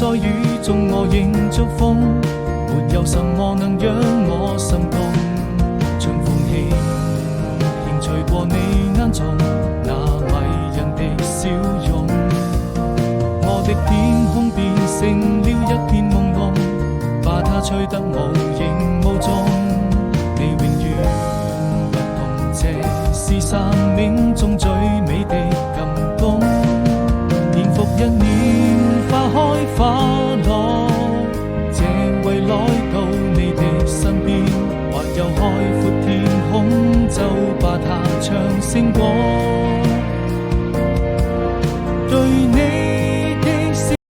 在雨中我仍祝福，沒有什麼能讓我心動。春風起，輕吹過你眼中那迷人的笑容，我的天空變成了一片朦朧，把它吹得無影無蹤。你永遠不同，這是生命中最美的感動。年復一年，花開花落，這為來到你的身邊，或有海闊天空，就把它唱勝過。